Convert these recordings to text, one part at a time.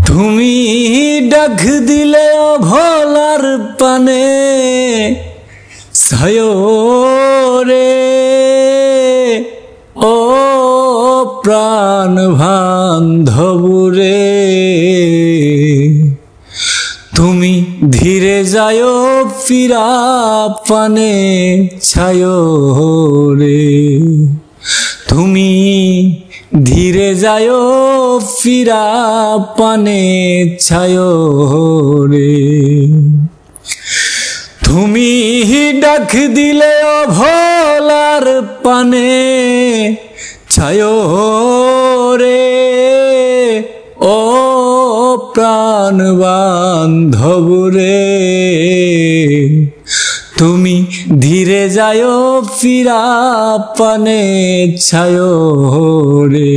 তুমি ডাক দিলে অভলার পানে ছায় রে ও প্রাণ বান্ধব রে। তুমি ধীরে যায় ফিরা পানে ছায় রে। তুমি ধীরে যায় ফিরা পানে ছায় রে। তুমি ডাক দিলে অভলার পানে ছায় রে ও প্রাণ বান্ধব রে। তুমি ধীরে যায় ফিরা পানে ছায় রে।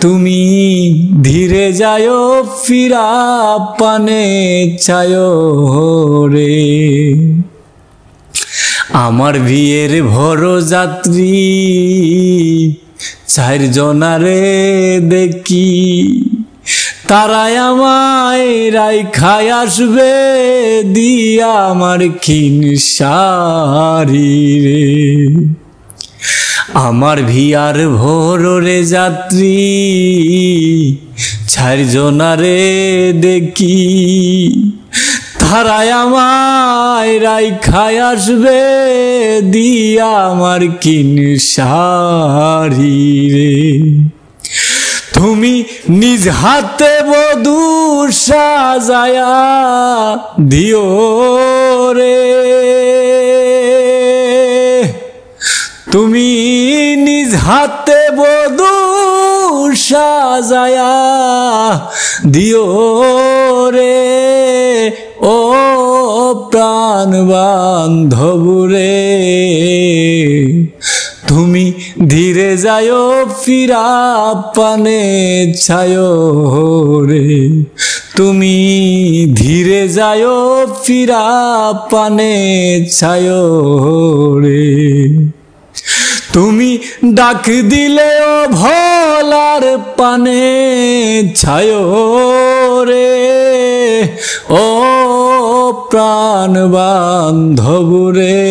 তুমি ধীরে যায় ফিরা পানে ছায় রে। আমার বিয়ের ভর যাত্রী চার জনারে দেখি, তারাই আমায় রাইখায় আসবে দিয়া আমার ক্ষীণ সারি রে। আমার ভিয়ার ভোরে যাত্রী চার জনারে দেখি, তারাই আমায় রাইখায় আসবে দিয়া আমার ক্ষীণ সারি রে। তুমি নিজ হাতে বধূ সাজায়া দিও রে। তুমি নিজ হাতে বধূ সাজায়া দিও রে ও প্রাণ বান্ধব রে। তুমি ধীরে যায় ফিরা পানে ছায় রে। তুমি ধীরে যায় ফিরা পানে ছায় রে। তুমি ডাক দিলে অভলার পানে ছায় রে ও প্রাণ বান্ধব রে।